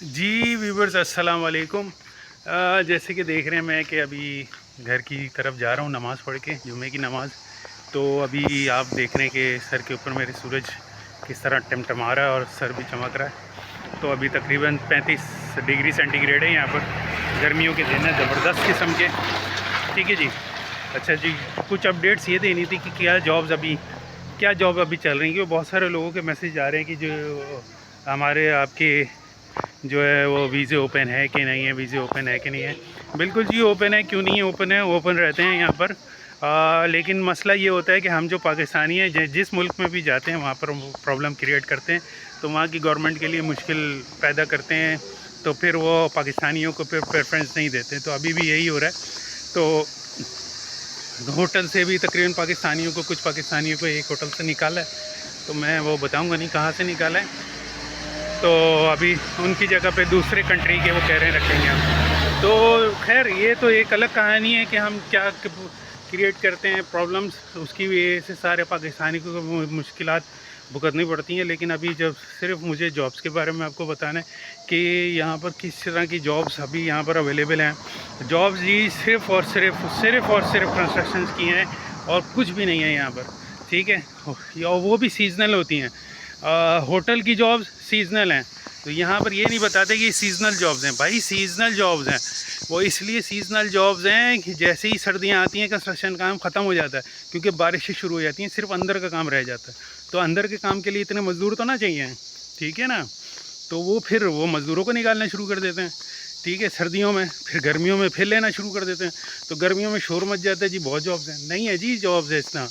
جی viewers السلام علیکم۔ جیسے کہ دیکھ رہے ہیں میں کہ ابھی گھر کی طرف جا رہا ہوں نماز پڑھ کے، جمعے کی نماز۔ تو ابھی آپ دیکھ رہے ہیں کہ سر کے اوپر میرے سورج کس طرح ٹمٹما رہا ہے اور سر بھی چمک رہا ہے۔ تو ابھی تقریباً 35 ڈگری سینٹی گریڈ ہے یہاں پر، گرمیوں کے دن ہیں زبردست قسم کے، ٹھیک ہے جی۔ اچھا جی، کچھ اپڈیٹس یہ دینی تھی کہ کیا جاب ابھی چل رہی ہیں، کیونکہ بہت سارے لوگوں کے میسیج آ رہے ہیں کہ جو ہمارے آپ کے جو ہے وہ ویزے اوپن ہے کہ نہیں ہے، ویزے اوپن ہے کہ نہیں ہے۔ بالکل جی اوپن ہے، کیوں نہیں ہے اوپن ہے، اوپن رہتے ہیں یہاں پر۔ لیکن مسئلہ یہ ہوتا ہے کہ ہم جو پاکستانی ہیں جس ملک میں بھی جاتے ہیں وہاں پر پرابلم کریٹ کرتے ہیں، تو وہاں کی گورنمنٹ کے لیے مشکل پیدا کرتے ہیں، تو پھر وہ پاکستانیوں کو پھر پریفرنس نہیں دیتے۔ تو ابھی بھی یہی ہو رہا ہے۔ تو ہوٹل سے بھی تقریباً کچھ پاکستانیوں کو ایک ہوٹل سے نکالا ہے، تو میں وہ بتاؤں گا نہیں کہاں سے نکالا ہے۔ تو ابھی ان کی جگہ پہ دوسرے کنٹری کے وہ کہہ رہے ہیں رکھیں گے ہم۔ تو خیر یہ تو ایک الگ کہانی ہے کہ ہم کیا کریٹ کرتے ہیں پرابلمز، اس کی وجہ سے سارے پاکستانی کو مشکلات بھگتنی پڑتی ہیں۔ لیکن ابھی جب صرف مجھے جابس کے بارے میں آپ کو بتانا ہے کہ یہاں پر کس طرح کی جابس ابھی یہاں پر اویلیبل ہیں۔ جابس جی صرف اور صرف کنسٹرکشنز کی ہیں اور کچھ بھی نہیں ہے یہاں پر، ٹھیک ہے، اور وہ بھی سیزنل ہوتی ہیں۔ ہوٹل کی جابس سیزنل ہیں، تو یہاں پر یہ نہیں بتاتے کہ یہ سیزنل جابز ہیں۔ بھائی سیزنل جابز ہیں، وہ اس لیے سیزنل جابز ہیں کہ جیسے ہی سردیاں آتی ہیں کنسٹرکشن کام ختم ہو جاتا ہے، کیونکہ بارشیں شروع ہو جاتی ہیں، صرف اندر کا کام رہ جاتا ہے۔ تو اندر کے کام کے لیے اتنے مزدور تو نہ چاہیے، ٹھیک ہے نا۔ تو وہ پھر وہ مزدوروں کو نکالنا شروع کر دیتے ہیں، ٹھیک ہے، سردیوں میں، پھر گرمیوں میں پھر لینا شروع کر دیتے ہیں۔ تو گرمیوں میں شور مچ جاتا ہے جی بہت جابز ہیں، نہیں ہے جی جابز ہے اتنا،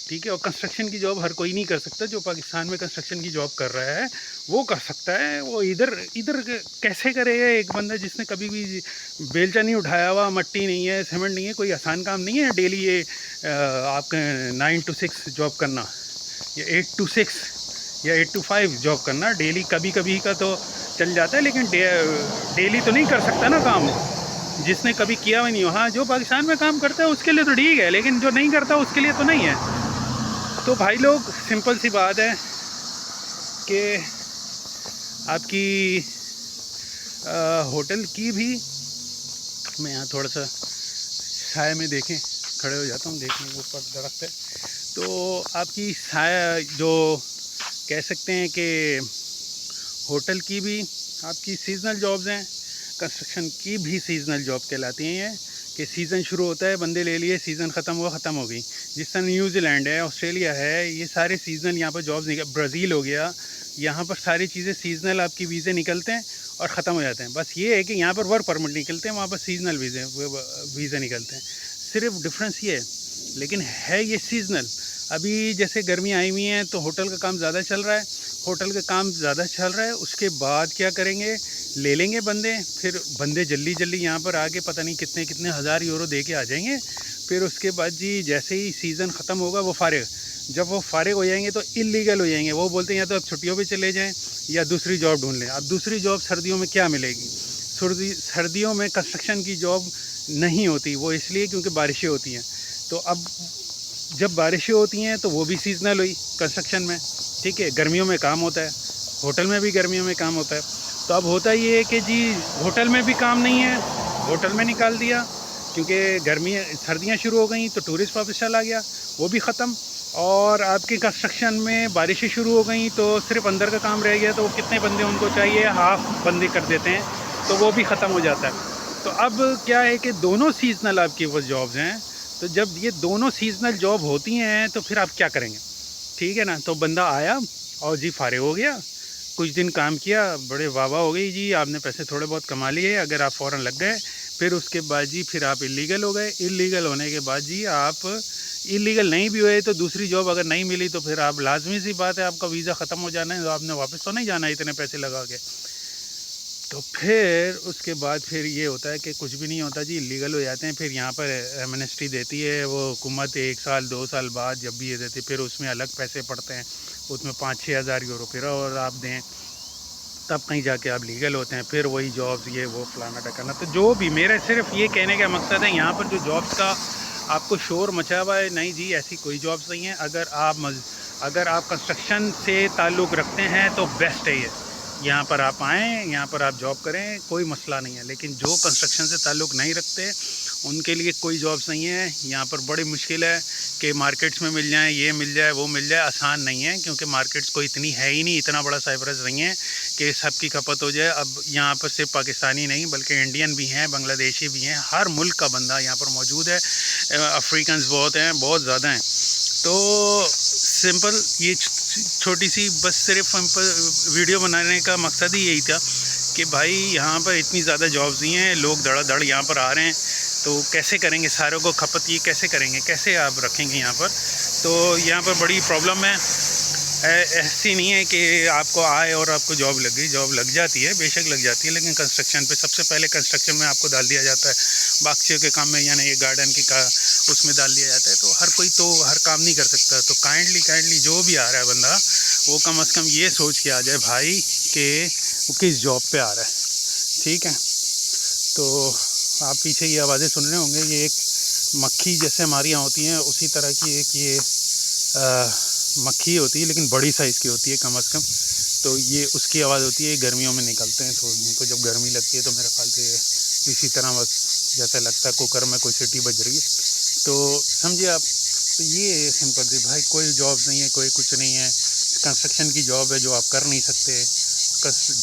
ٹھیک ہے۔ اور کنسٹرکشن کی جاب ہر کوئی نہیں کر سکتا، جو پاکستان میں کنسٹرکشن کی جاب کر رہا ہے وہ کر سکتا ہے۔ وہ ادھر کیسے کرے گا ایک بندہ جس نے کبھی بھی بیلچا نہیں اٹھایا ہوا، مٹی نہیں ہے، سیمنٹ نہیں ہے، کوئی آسان کام نہیں ہے ڈیلی یہ آپ کا 9 to 6 جاب کرنا، یا 8 to 6 یا 8 to 5 جاب کرنا ڈیلی۔ کبھی کبھی کا تو چل جاتا ہے، لیکن ڈیلی تو نہیں کر سکتا نا کام، جس نے کبھی کیا ہوئی نہیں ہو۔ ہاں جو پاکستان میں کام کرتا ہے اس کے لیے تو ٹھیک ہے، لیکن جو نہیں کرتا اس کے لیے تو نہیں ہے۔ تو بھائی لوگ سمپل سی بات ہے کہ آپ کی ہوٹل کی بھی، میں یہاں تھوڑا سا سائے میں دیکھیں کھڑے ہو جاتا ہوں، دیکھیں اوپر درخت ہے، تو آپ کی سایہ جو کہہ سکتے ہیں کہ ہوٹل کی بھی آپ کی سیزنل جابز ہیں، کنسٹرکشن کی بھی سیزنل جاب کہلاتی ہیں یہ، کہ سیزن شروع ہوتا ہے بندے لے لیے، سیزن ختم ہو گئی۔ جس طرح نیوزی لینڈ ہے، آسٹریلیا ہے، یہ سارے سیزنل یہاں پر جابز برازیل ہو گیا، یہاں پر ساری چیزیں سیزنل آپ کی ویزے نکلتے ہیں اور ختم ہو جاتے ہیں۔ بس یہ ہے کہ یہاں پر ورک پرمٹ نکلتے ہیں، وہاں پر سیزنل ویزے نکلتے ہیں، صرف ڈفرینس یہ ہے، لیکن ہے یہ سیزنل۔ ابھی جیسے گرمی آئی ہوئی ہیں تو ہوٹل کا کام زیادہ چل رہا ہے، اس کے بعد کیا کریں گے، لے لیں گے بندے، پھر بندے جلدی یہاں پر آ کے پتہ نہیں کتنے ہزار یورو دے کے آ جائیں گے۔ پھر اس کے بعد جی جیسے ہی سیزن ختم ہوگا وہ فارغ، جب وہ فارغ ہو جائیں گے تو انلیگل ہو جائیں گے، وہ بولتے ہیں یا تو اب چھٹیوں پہ چلے جائیں یا دوسری جاب ڈھونڈ لیں۔ اب دوسری جاب سردیوں میں کیا ملے گی؟ سردیوں میں کنسٹرکشن کی جاب نہیں ہوتی، وہ اس لیے کیونکہ بارشیں ہوتی ہیں۔ تو اب جب بارشیں ہوتی ہیں تو وہ بھی سیزنل ہوئی کنسٹرکشن میں، ٹھیک ہے، گرمیوں میں کام ہوتا ہے، ہوٹل میں بھی گرمیوں میں کام ہوتا ہے۔ تو اب ہوتا یہ ہے کہ جی ہوٹل میں بھی کام نہیں ہے، ہوٹل میں نکال دیا، کیونکہ سردیاں شروع ہو گئیں تو ٹورسٹ واپس چلا گیا، وہ بھی ختم۔ اور آپ کے کنسٹرکشن میں بارشیں شروع ہو گئیں تو صرف اندر کا کام رہ گیا، تو وہ کتنے بندے ان کو چاہیے، ہاف بندے کر دیتے ہیں، تو وہ بھی ختم ہو جاتا ہے۔ تو اب کیا ہے کہ دونوں سیزنل آپ کی وہ جابز ہیں، تو جب یہ دونوں سیزنل جاب ہوتی ہیں تو پھر آپ کیا کریں گے، ٹھیک ہے نا۔ تو بندہ آیا اور جی فارغ ہو گیا، کچھ دن کام کیا، بڑے واہ ہو گئی جی، آپ نے پیسے تھوڑے بہت کما لیے، اگر آپ فوراً لگ گئے، پھر اس کے بعد جی پھر آپ انلیگل ہو گئے۔ انلیگل ہونے کے بعد جی آپ انلیگل نہیں بھی ہوئے تو دوسری جاب اگر نہیں ملی تو پھر آپ لازمی سی بات ہے آپ کا ویزا ختم ہو جانا ہے، تو آپ نے واپس تو نہیں جانا ہے اتنے پیسے لگا کے۔ تو پھر اس کے بعد پھر یہ ہوتا ہے کہ کچھ بھی نہیں ہوتا جی، انلیگل ہو جاتے ہیں۔ پھر یہاں پر ایمنسٹی دیتی ہے وہ حکومت، 1 سال 2 سال بعد جب بھی یہ دیتی، پھر اس میں الگ پیسے پڑتے ہیں، اس میں 5-6 ہزار یورو پھر اور آپ دیں، تب کہیں جا کے آپ لیگل ہوتے ہیں، پھر وہی جابز یہ وہ فلانا ڈکانا۔ تو جو بھی میرے صرف یہ کہنے کا مقصد ہے، یہاں پر جو جابز کا آپ کو شور مچا ہوا ہے، نہیں جی ایسی کوئی جابز نہیں ہے۔ اگر آپ کنسٹرکشن سے تعلق رکھتے ہیں تو بیسٹ ہے یہاں پر آپ آئیں, یہاں پر آپ جاب کریں, کوئی مسئلہ نہیں ہے. لیکن جو کنسٹرکشن سے تعلق نہیں رکھتے ان کے لیے کوئی جابس نہیں ہے. یہاں پر بڑی مشکل ہے کہ مارکیٹس میں مل جائیں, یہ مل جائے وہ مل جائے, آسان نہیں ہے کیونکہ مارکیٹس کو اتنی ہے ہی نہیں, اتنا بڑا سائپرس نہیں ہے کہ سب کی کھپت ہو جائے. اب یہاں پر صرف پاکستانی نہیں بلکہ انڈین بھی ہیں, بنگلہ دیشی بھی ہیں, ہر ملک کا بندہ یہاں پر موجود ہے. افریقنز بہت ہیں, بہت زیادہ ہیں. تو سمپل یہ چھوٹی سی بس صرف ویڈیو بنانے کا مقصد ہی یہی تھا کہ بھائی یہاں پر اتنی زیادہ جابز نہیں ہیں, لوگ دڑا دڑ یہاں پر آ رہے ہیں, تو کیسے کریں گے ساروں کو کھپت, یہ کیسے کریں گے, کیسے آپ رکھیں گے یہاں پر. تو یہاں پر بڑی پرابلم ہے. ایسی نہیں ہے کہ آپ کو آئے اور آپ کو جاب لگ گئی, جاب لگ جاتی ہے, بے شک لگ جاتی ہے, لیکن کنسٹرکشن پہ سب سے پہلے کنسٹرکشن میں آپ کو ڈال دیا جاتا ہے, باغچوں کے کام میں, یعنی یہ گارڈن کی اس میں ڈال دیا جاتا ہے. تو ہر کوئی تو ہر کام نہیں کر سکتا. تو کائنڈلی جو بھی آ رہا ہے بندہ وہ کم از کم یہ سوچ کے آ جائے بھائی کہ وہ کس جاب پہ آ رہا ہے. ٹھیک ہے, تو آپ پیچھے یہ آوازیں سن رہے ہوں گے, یہ ایک مکھی جیسے ہماری یہاں ہوتی ہیں اسی طرح کی ایک یہ مکھی ہوتی ہے, لیکن بڑی سائز کی ہوتی ہے کم از کم. تو یہ اس کی آواز ہوتی ہے, گرمیوں میں نکلتے ہیں, تو ان کو جب گرمی لگتی ہے تو میرے خیال سے اسی طرح بس جیسا لگتا ہے کوکر میں کوئی سیٹی بج رہی ہے. تو سمجھے آپ, تو یہ سمپل تھی بھائی, کوئی جاب نہیں ہے, کوئی کچھ نہیں ہے. کنسٹرکشن کی جاب ہے جو آپ کر نہیں سکتے.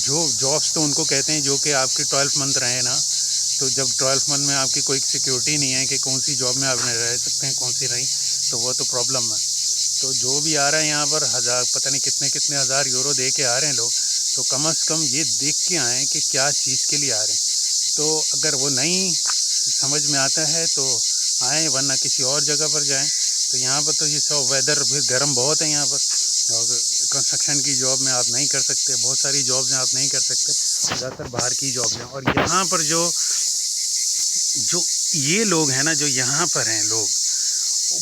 جو جابس تو ان کو کہتے ہیں جو کہ آپ کے 12 منتھ رہے نا, تو جب 12 منتھ میں آپ کی کوئی سیکیورٹی نہیں ہے کہ کون سی جاب میں آپ رہ سکتے ہیں کون سی نہیں, تو وہ تو پرابلم ہے. تو جو بھی آ رہا ہے یہاں پر پتہ نہیں کتنے ہزار یورو دے کے آ رہے ہیں لوگ, تو کم از کم یہ دیکھ کے آئیں کہ کیا چیز کے لیے آ رہے ہیں. تو اگر وہ نہیں سمجھ میں آتا ہے تو آئیں, ورنہ کسی اور جگہ پر جائیں. تو یہاں پر تو یہ سب ویدر بھی گرم بہت ہے یہاں پر, اور کنسٹرکشن کی جاب میں آپ نہیں کر سکتے, بہت ساری جابز ہیں آپ نہیں کر سکتے, زیادہ تر باہر کی جابز ہیں. اور یہاں پر جو یہ لوگ ہیں نا, جو یہاں پر ہیں لوگ,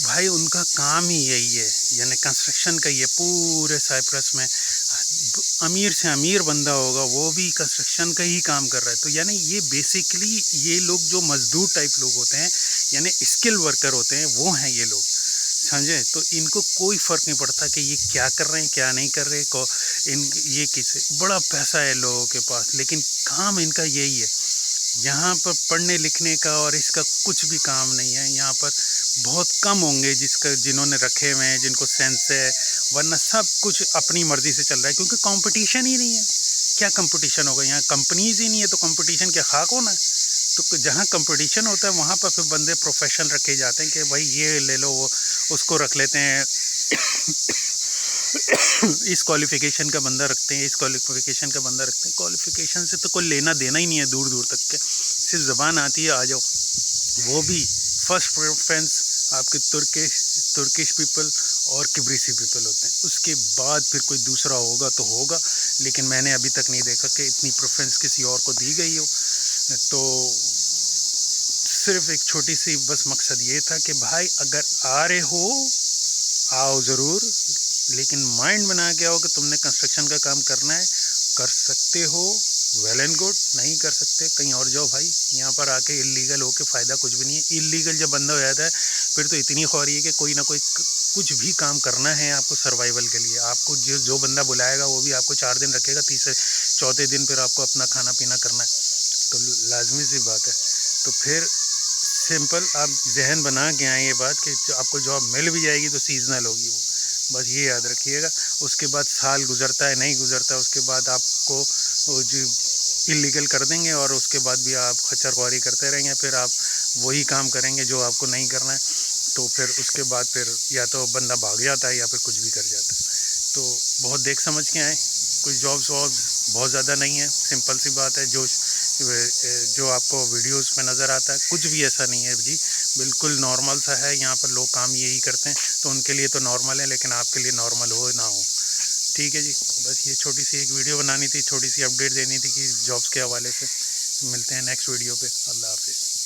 بھائی ان کا کام ہی یہی ہے, یعنی کنسٹرکشن کا. یہ پورے سائپرس میں امیر سے امیر بندہ ہوگا وہ بھی کنسٹرکشن کا ہی کام کر رہا ہے. تو یعنی یہ بیسیکلی یہ لوگ جو مزدور ٹائپ لوگ ہوتے ہیں, یعنی اسکل ورکر ہوتے ہیں, وہ ہیں یہ لوگ, سمجھے. تو ان کو کوئی فرق نہیں پڑتا کہ یہ کیا کر رہے ہیں کیا نہیں کر رہے, یہ کسے بڑا پیسہ ہے لوگوں کے پاس, لیکن کام ان کا یہی ہے. یہاں پر پڑھنے لکھنے کا اور اس کا کچھ بھی کام نہیں ہے. یہاں پر بہت کم ہوں گے جنہوں نے رکھے ہوئے ہیں, جن کو سینس ہے, ورنہ سب کچھ اپنی مرضی سے چل رہا ہے کیونکہ کمپٹیشن ہی نہیں ہے. کیا کمپٹیشن ہوگا, یہاں کمپنیز ہی نہیں ہے, تو کمپٹیشن کیا خاک ہونا ہے. تو جہاں کمپٹیشن ہوتا ہے وہاں پر پھر بندے پروفیشن رکھے جاتے ہیں کہ بھائی یہ لے لو, وہ اس کو رکھ لیتے ہیں, اس کوالیفیکیشن کا بندہ رکھتے ہیں, اس کوالیفیکیشن کا بندہ رکھتے ہیں. کوالیفیکیشن سے تو کوئی لینا دینا ہی نہیں ہے دور دور تک کے, صرف زبان آتی ہے آ جاؤ. وہ بھی فرسٹ پریفرنس آپ کے ترکش پیپل اور کبریسی پیپل ہوتے ہیں, اس کے بعد پھر کوئی دوسرا ہوگا تو ہوگا, لیکن میں نے ابھی تک نہیں دیکھا کہ اتنی پریفرنس کسی اور کو دی گئی ہو. تو صرف ایک چھوٹی سی بس مقصد یہ تھا کہ بھائی اگر آ رہے ہو آؤ ضرور, لیکن مائنڈ بنا کے آؤ کہ تم نے کنسٹرکشن کا کام کرنا ہے, کر سکتے ہو ویل اینڈ گڈ, نہیں کر سکتے کہیں اور جاؤ بھائی. یہاں پر آ کے اللیگل ہو کے فائدہ کچھ بھی نہیں ہے. اللیگل جب بندہ ہو جاتا ہے پھر تو اتنی خواری ہے کہ کوئی نہ کوئی کچھ بھی کام کرنا ہے آپ کو سروائیول کے لیے. آپ کو جو بندہ بلائے گا وہ بھی آپ کو 4 دن رکھے گا, تیسرے چوتھے دن پھر آپ کو اپنا کھانا پینا کرنا ہے. تو لازمی سی بات ہے. تو پھر سمپل آپ ذہن بنا کے آئیں یہ بات کہ آپ کو جاب مل بھی جائے گی تو سیزنل ہوگی وہ, بس یہ یاد رکھیے گا. اس کے بعد سال گزرتا ہے نہیں گزرتا, اس کے بعد آپ کو جو اللیگل کر دیں گے, اور اس کے بعد بھی آپ خچر خواری کرتے رہیں گے, پھر آپ وہی کام کریں گے جو آپ کو نہیں کرنا ہے. تو پھر اس کے بعد پھر یا تو بندہ بھاگ جاتا ہے یا پھر کچھ بھی کر جاتا ہے. تو بہت دیکھ سمجھ کے آئیں, کوئی جابس بہت زیادہ نہیں ہے, سمپل سی بات ہے. جو آپ کو ویڈیوز میں نظر آتا ہے کچھ بھی ایسا نہیں ہے جی, بالکل نارمل سا ہے. یہاں پر لوگ کام یہی کرتے ہیں تو ان کے لیے تو نارمل ہے, لیکن آپ کے لیے نارمل ہو نہ ہو. ٹھیک ہے جی, بس یہ چھوٹی سی ایک ویڈیو بنانی تھی, چھوٹی سی اپڈیٹ دینی تھی کہ جابس کے حوالے سے. ملتے ہیں نیکسٹ ویڈیو پہ. اللہ حافظ.